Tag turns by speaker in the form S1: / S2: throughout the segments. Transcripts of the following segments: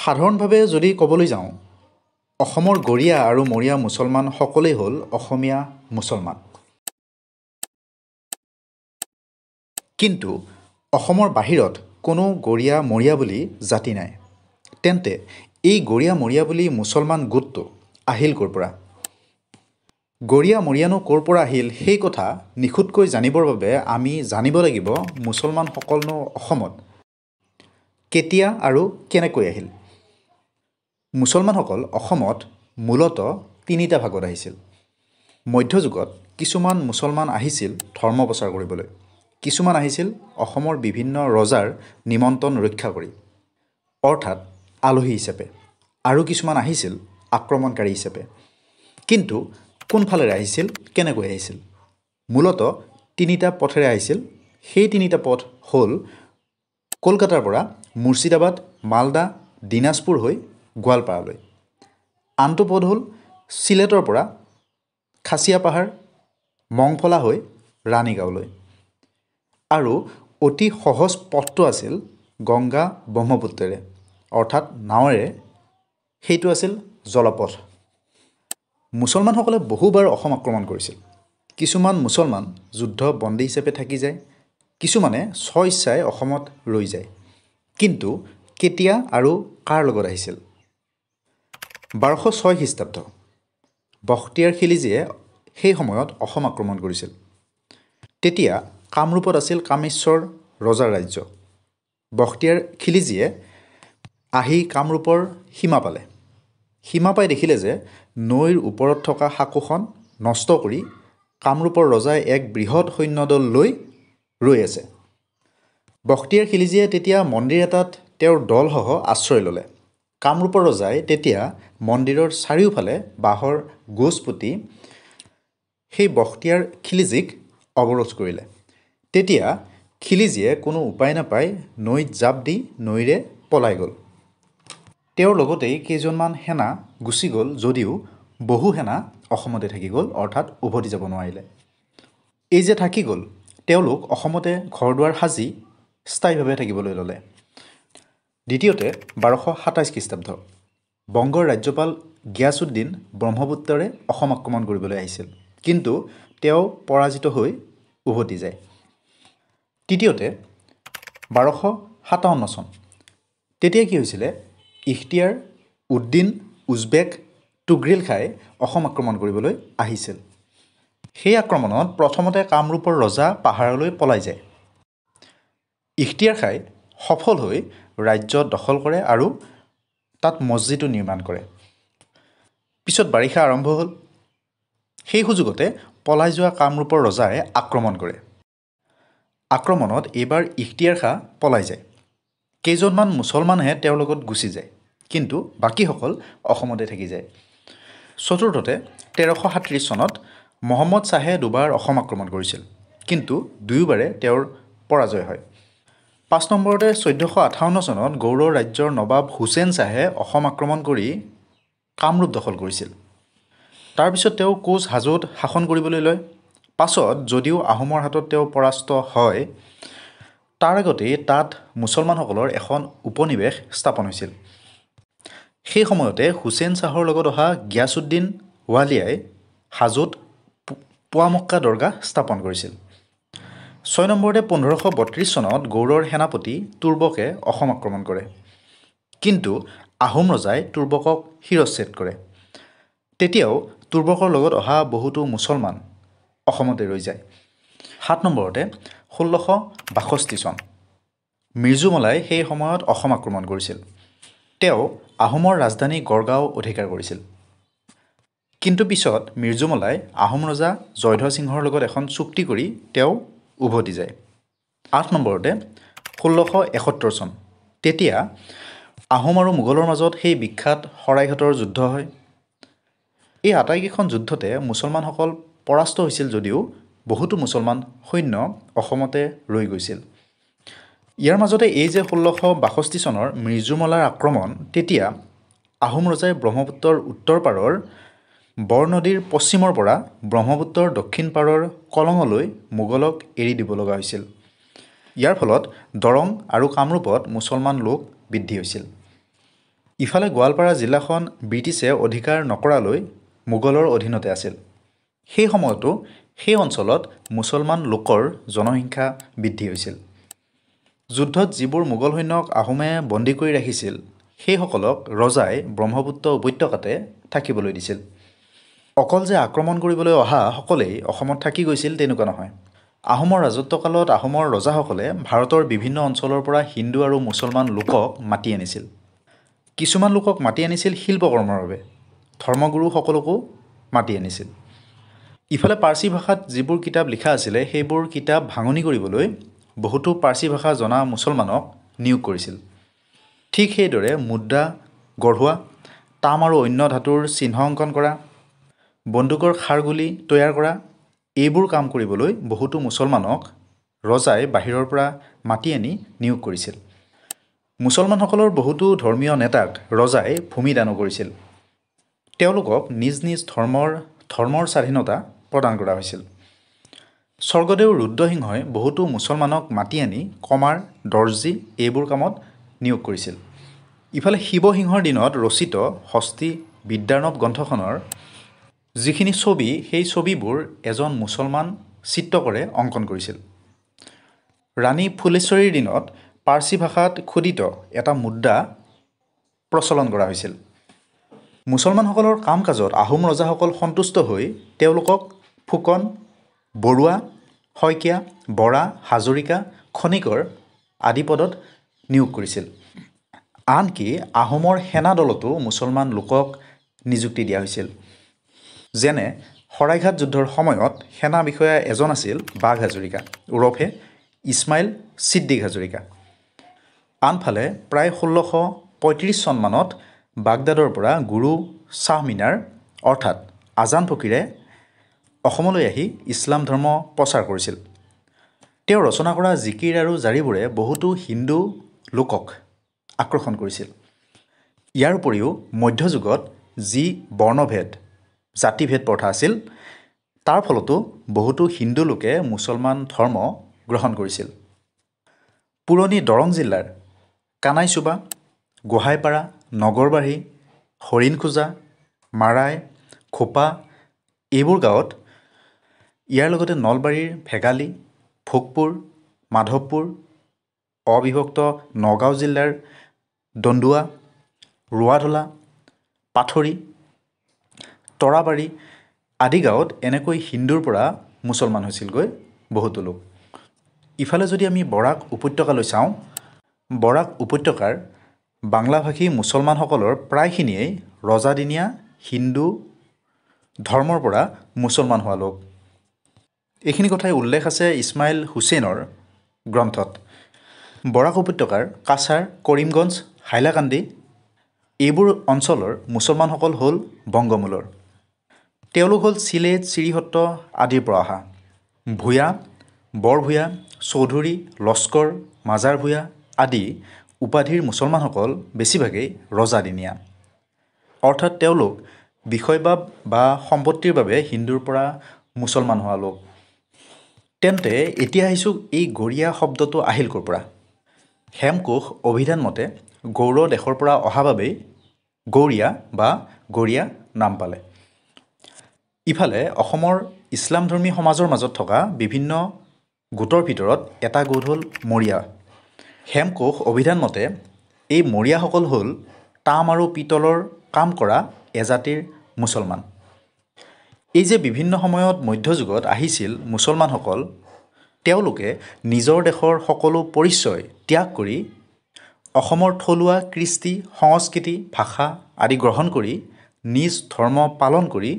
S1: সাধাৰণভাৱে যদি ক'বলৈ যাওঁ অসমৰ গৰীয়া আৰু মৰীয়া মুছলমান সকলেই হ'ল অসমীয়া মুছলমান। কিন্তু অসমৰ বাহিৰত কোনো গৰীয়া মৰীয়া বুলি জাতি নাই। তেন্তে এই গৰীয়া মৰীয়া বুলি মুছলমান গোটটো আহিল ক'ৰ পৰা? গৰীয়া মৰীয়ানো ক'ৰ পৰা আহিল সেই কথা নিখুঁতকৈ জানিবৰ বাবে আমি জানিব লাগিব মুছলমানসকলনো অসমত কেতিয়া আৰু কেনেকৈ আহিল। মুছলমানসকল অসমত মূলতঃ তিনিটা ভাগত আহিছিল। মধ্যযুগত কিছুমান মুছলমান আহিছিল ধৰ্ম প্ৰচাৰ কৰিবলৈ, কিছুমান আহিছিল অসমৰ বিভিন্ন ৰজাৰ নিমন্ত্ৰণ ৰক্ষা কৰি অৰ্থাৎ আলহী হিচাপে, আৰু কিছুমান আহিছিল আক্ৰমণকাৰী হিচাপে। কিন্তু কোনফালেৰে আহিছিল, কেনেকৈ আহিছিল? মূলতঃ তিনিটা পথেৰে আহিছিল। সেই তিনিটা পথ হ'ল কলকাতাৰ পৰা মুৰ্ছিদাবাদ, মালদা, দিনাজপুৰ হৈ গোৱালপাৰালৈ। আনটো পথ হ'ল চিলেটৰ পৰা খাচীয়া পাহাৰ, মংফলা হৈ ৰাণীগাঁৱলৈ। আৰু অতি সহজ পথটো আছিল গংগা ব্ৰহ্মপুত্ৰেৰে অৰ্থাৎ নাৱেৰে, সেইটো আছিল জলপথ। মুছলমানসকলে বহুবাৰ অসম আক্ৰমণ কৰিছিল। কিছুমান মুছলমান যুদ্ধ বন্দী হিচাপে থাকি যায়, কিছুমানে স্বইচ্ছাই অসমত ৰৈ যায়। কিন্তু কেতিয়া আৰু কাৰ লগত আহিছিল? 1206 খ্ৰীষ্টাব্দ বখতিয়াৰ খিলিজীয়ে সেই সময়ত অসম আক্ৰমণ কৰিছিল। তেতিয়া কামৰূপত আছিল কামেশ্বৰ ৰজাৰ ৰাজ্য। বখতিয়াৰ খিলিজীয়ে আহি কামৰূপৰ সীমা পালে। সীমা পাই দেখিলে যে নৈৰ ওপৰত থকা সাঁকোখন নষ্ট কৰি কামৰূপৰ ৰজাই এক বৃহৎ সৈন্যদল লৈ ৰৈ আছে। বখতিয়াৰ খিলিজীয়ে তেতিয়া মন্দিৰ এটাত তেওঁৰ দলসহ আশ্ৰয় ল'লে। কামৰূপৰ ৰজাই তেতিয়া মন্দিৰৰ চাৰিওফালে বাঁহৰ গোজ পুতি সেই বখতিয়াৰ খিলিজীক অৱৰোধ কৰিলে। তেতিয়া খিলিজীয়ে কোনো উপায় নাপাই নৈত জাপ দি নৈৰে পলাই গ'ল। তেওঁৰ লগতেই কেইজনমান সেনা গুচি গ'ল, যদিও বহু সেনা অসমতে থাকি গ'ল, অৰ্থাৎ উভতি যাব নোৱাৰিলে। এই যে থাকি গ'ল, তেওঁলোক অসমতে ঘৰ দুৱাৰ সাজি স্থায়ীভাৱে থাকিবলৈ ল'লে। দ্বিতীয়তে 1227 খ্ৰীষ্টাব্দ বংগৰ ৰাজ্যপাল গিয়াছুদ্দিন ব্ৰহ্মপুত্ৰৰে অসম আক্ৰমণ কৰিবলৈ আহিছিল, কিন্তু তেওঁ পৰাজিত হৈ উভতি যায়। তৃতীয়তে 1257 চন, তেতিয়া কি হৈছিলে? ইখতিয়াৰ উদ্দিন উজবেক তুঘ্ৰীল খাই অসম আক্ৰমণ কৰিবলৈ আহিছিল। সেই আক্ৰমণত প্ৰথমতে কামৰূপৰ ৰজা পাহাৰলৈ পলাই যায়। ইখতিয়াৰ খাই সফল হৈ ৰাজ্য দখল কৰে আৰু তাত মছজিদো নিৰ্মাণ কৰে। পিছত বাৰিষা আৰম্ভ হ'ল। সেই সুযোগতে পলাই যোৱা কামৰূপৰ ৰজাই আক্ৰমণ কৰে। আক্ৰমণত এইবাৰ ইখতিয়াৰ খাঁ পলাই যায়। কেইজনমান মুছলমানহে তেওঁৰ লগত গুচি যায়, কিন্তু বাকীসকল অসমতে থাকি যায়। চতুৰ্থতে 1337 চনত মহম্মদ শ্বাহে দুবাৰ অসম আক্ৰমণ কৰিছিল, কিন্তু দুয়োবাৰে তেওঁৰ পৰাজয় হয়। 5 নম্বৰতে 1458 চনত গৌড়ৰ ৰাজ্যৰ নবাব হুছেইন শ্বাহে অসম আক্ৰমণ কৰি কামৰূপ দখল কৰিছিল। তাৰপিছত তেওঁ কোচ হাজোত শাসন কৰিবলৈ লয়। পাছত যদিও আহোমৰ হাতত তেওঁ পৰাস্ত হয়, তাৰ আগতেই তাত মুছলমানসকলৰ এখন উপনিৱেশ স্থাপন হৈছিল। সেই সময়তে হুছেইন শ্বাহৰ লগত অহা গিয়াছুদ্দিন ৱালিয়াই হাজোত পুৱামক্কা দৰগাহ স্থাপন কৰিছিল। 6 নম্বৰতে 1532 চনত গৌড়ৰ সেনাপতি তুৰ্বকে অসম আক্ৰমণ কৰে, কিন্তু আহোম ৰজাই তুৰ্বকক শিৰচ্ছেদ কৰে। তেতিয়াও তুৰ্বকৰ লগত অহা বহুতো মুছলমান অসমতে ৰৈ যায়। 7 নম্বৰতে 1662 চন মিৰ্জুমলাই সেই সময়ত অসম আক্ৰমণ কৰিছিল। তেওঁ আহোমৰ ৰাজধানী গড়গাঁও অধিকাৰ কৰিছিল। কিন্তু পিছত মিৰ্জুমলাই আহোম ৰজা জয়ধ্বজ সিংহৰ লগত এখন চুক্তি কৰি তেওঁ উভতি যায়। 8 নম্বৰতে 1671 চন, তেতিয়া আহোম আৰু মোগলৰ মাজত সেই বিখ্যাত শৰাইঘাটৰ যুদ্ধ হয়। এই আটাইকেইখন যুদ্ধতে মুছলমানসকল পৰাস্ত হৈছিল, যদিও বহুতো মুছলমান সৈন্য অসমতে ৰৈ গৈছিল। ইয়াৰ মাজতে এই যে 1662 চনৰ মিৰ্জুমলাৰ আক্ৰমণ, তেতিয়া আহোম ৰজাই ব্ৰহ্মপুত্ৰৰ উত্তৰ পাৰৰ বৰনদীৰ পশ্চিমৰ পৰা ব্ৰহ্মপুত্ৰৰ দক্ষিণ পাৰৰ কলঙলৈ মোগলক এৰি দিব লগা হৈছিল। ইয়াৰ ফলত দৰং আৰু কামৰূপত মুছলমান লোক বৃদ্ধি হৈছিল। ইফালে গোৱালপাৰা জিলাখন ব্ৰিটিছে অধিকাৰ নকৰালৈ মোগলৰ অধীনতে আছিল। সেই সময়তো সেই অঞ্চলত মুছলমান লোকৰ জনসংখ্যা বৃদ্ধি হৈছিল। যুদ্ধত যিবোৰ মোগল সৈন্যক আহোমে বন্দী কৰি ৰাখিছিল সেইসকলক ৰজাই ব্ৰহ্মপুত্ৰ উপত্যকাতে থাকিবলৈ দিছিল। অকল যে আক্ৰমণ কৰিবলৈ অহা সকলেই অসমত থাকি গৈছিল তেনেকুৱা নহয়। আহোমৰ ৰাজত্বকালত আহোমৰ ৰজাসকলে ভাৰতৰ বিভিন্ন অঞ্চলৰ পৰা হিন্দু আৰু মুছলমান লোকক মাতি আনিছিল। কিছুমান লোকক মাতি আনিছিল শিল্পকৰ্মৰ বাবে, ধৰ্মগুৰুসকলকো মাতি আনিছিল। ইফালে পাৰ্চী ভাষাত যিবোৰ কিতাপ লিখা আছিলে সেইবোৰ কিতাপ ভাঙনি কৰিবলৈ বহুতো পাৰ্চী ভাষা জনা মুছলমানক নিয়োগ কৰিছিল। ঠিক সেইদৰে মুদ্ৰা গঢ়োৱা, তাম আৰু অন্য ধাতুৰ চিহ্ন অংকন কৰা, বন্দুকৰ খাৰগুলি তৈয়াৰ কৰা, এইবোৰ কাম কৰিবলৈ বহুতো মুছলমানক ৰজাই বাহিৰৰ পৰা মাতি আনি নিয়োগ কৰিছিল। মুছলমানসকলৰ বহুতো ধৰ্মীয় নেতাক ৰজাই ভূমি দানো কৰিছিল। তেওঁলোকক নিজ নিজ ধৰ্মৰ স্বাধীনতা প্ৰদান কৰা হৈছিল। স্বৰ্গদেউ ৰুদ্ৰসিংহই বহুতো মুছলমানক মাতি আনি কমাৰ, দৰ্জী এইবোৰ কামত নিয়োগ কৰিছিল। ইফালে শিৱসিংহৰ দিনত ৰচিত হস্তি বিদ্যাৰ্ণৱ গ্ৰন্থখনৰ যিখিনি ছবি সেই ছবিবোৰ এজন মুছলমান চিত্ৰকৰে অংকন কৰিছিল। ৰাণী ফুলেশ্বৰীৰ দিনত পাৰ্চী ভাষাত খোদিত এটা মুদ্ৰা প্ৰচলন কৰা হৈছিল। মুছলমানসকলৰ কাম কাজত আহোম ৰজাসকল সন্তুষ্ট হৈ তেওঁলোকক ফুকন, বৰুৱা, শইকীয়া, বৰা, হাজৰিকা, খনিকৰ আদি পদত নিয়োগ কৰিছিল। আনকি আহোমৰ সেনা দলতো মুছলমান লোকক নিযুক্তি দিয়া হৈছিল। যেনে শৰাইঘাট যুদ্ধৰ সময়ত সেনা বিষয়া এজন আছিল বাঘ হাজৰিকা ওৰফে ইছমাইল ছিদ্দিক হাজৰিকা। আনফালে প্ৰায় 1635 চনমানত বাগদাদৰ পৰা গুৰু শ্বাহ মিনাৰ অৰ্থাৎ আজান ফকীৰে অসমলৈ আহি ইছলাম ধৰ্ম প্ৰচাৰ কৰিছিল। তেওঁ ৰচনা কৰা জিকিৰ আৰু জাৰিবোৰে বহুতো হিন্দু লোকক আকৰ্ষণ কৰিছিল। ইয়াৰ উপৰিও মধ্যযুগত যি বৰ্ণভেদ, জাতিভেদ প্ৰথা আছিল তাৰ ফলতো বহুতো হিন্দু লোকে মুছলমান ধৰ্ম গ্ৰহণ কৰিছিল। পুৰণি দৰং জিলাৰ কানাইচুবা, গোহাঁইপাৰা, নগৰবাৰী, হৰিণখোজা, মাৰাই, খোপা এইবোৰ গাঁৱত, ইয়াৰ লগতে নলবাৰীৰ ভেগালী, ভোগপুৰ, মাধৱপুৰ, অবিভক্ত নগাঁও জিলাৰ দন্দুৱা, ৰোৱাধোলা, পাথৰী, তৰাবাৰী আদি গাঁৱত এনেকৈ হিন্দুৰ পৰা মুছলমান হৈছিলগৈ বহুতো লোক। ইফালে যদি আমি বৰাক উপত্যকালৈ চাওঁ, বৰাক উপত্যকাৰ বাংলাভাষী মুছলমানসকলৰ প্ৰায়খিনিয়েই ৰজাদিনীয়া হিন্দু ধৰ্মৰ পৰা মুছলমান হোৱা লোক। এইখিনি কথাই উল্লেখ আছে ইছমাইল হুছেইনৰ গ্ৰন্থত। বৰাক উপত্যকাৰ কাছাৰ, কৰিমগঞ্জ, হাইলাকান্দি এইবোৰ অঞ্চলৰ মুছলমানসকল হ'ল বংগমূলৰ। তেওঁলোক হ'ল চিলেট, শ্ৰীহট্ট আদিৰ পৰা অহা। ভূঞা, বৰভূঞা, চৌধুৰী, লস্কৰ, মাজাৰ ভূঞা আদি উপাধিৰ মুছলমানসকল বেছিভাগেই ৰজাদিনীয়া, অৰ্থাৎ তেওঁলোক বিষয়বাব বা সম্পত্তিৰ বাবে হিন্দুৰ পৰা মুছলমান হোৱা লোক। তেন্তে এতিয়া আহিছোঁ এই গৰীয়া শব্দটো আহিল ক'ৰ পৰা? হেমকোষ অভিধান মতে গৌড় দেশৰ পৰা অহা বাবেই গৌৰীয়া বা গৰীয়া নাম পালে। ইফালে অসমৰ ইছলামধৰ্মী সমাজৰ মাজত থকা বিভিন্ন গোটৰ ভিতৰত এটা গোট হ'ল মৰিয়া। হেমকোষ অভিধান মতে এই মৰিয়াসকল হ'ল তাম আৰু পিতলৰ কাম কৰা এজাতিৰ মুছলমান। এই যে বিভিন্ন সময়ত মধ্যযুগত আহিছিল মুছলমানসকল, তেওঁলোকে নিজৰ দেশৰ সকলো পৰিচয় ত্যাগ কৰি অসমৰ থলুৱা কৃষ্টি, সংস্কৃতি, ভাষা আদি গ্ৰহণ কৰি নিজ ধৰ্ম পালন কৰি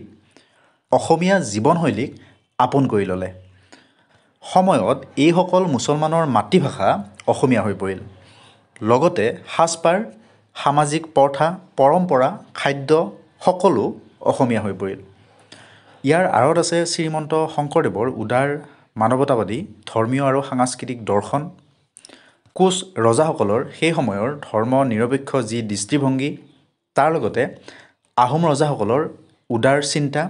S1: অসমীয়া জীৱনশৈলীক আপোন কৰি ল'লে। সময়ত এইসকল মুছলমানৰ মাতৃভাষা অসমীয়া হৈ পৰিল। লগতে সাজপাৰ, সামাজিক প্ৰথা, পৰম্পৰা, খাদ্য সকলো অসমীয়া হৈ পৰিল। ইয়াৰ আঁৰত আছে শ্ৰীমন্ত শংকৰদেৱৰ উদাৰ মানৱতাবাদী ধৰ্মীয় আৰু সাংস্কৃতিক দৰ্শন, কোচ ৰজাসকলৰ সেই সময়ৰ ধৰ্ম নিৰপেক্ষ যি দৃষ্টিভংগী, তাৰ লগতে আহোম ৰজাসকলৰ উদাৰ চিন্তা,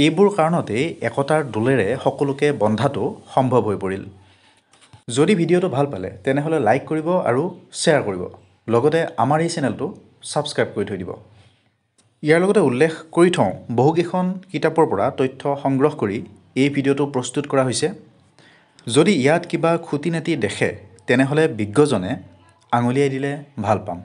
S1: এইবোৰ কাৰণতেই একতাৰ দোলেৰে সকলোকে বন্ধাটো সম্ভৱ হৈ পৰিল। যদি ভিডিঅ'টো ভাল পালে তেনেহ'লে লাইক কৰিব আৰু শ্বেয়াৰ কৰিব। লগতে আমাৰ এই চেনেলটো ছাবস্ক্ৰাইব কৰি থৈ দিব। ইয়াৰ লগতে উল্লেখ কৰি থওঁ বহুকেইখন কিতাপৰ পৰা তথ্য সংগ্ৰহ কৰি এই ভিডিঅ'টো প্ৰস্তুত কৰা হৈছে। যদি ইয়াত কিবা খুটি নাটি দেখে তেনেহ'লে বিজ্ঞজনে আঙুলিয়াই দিলে ভাল পাম।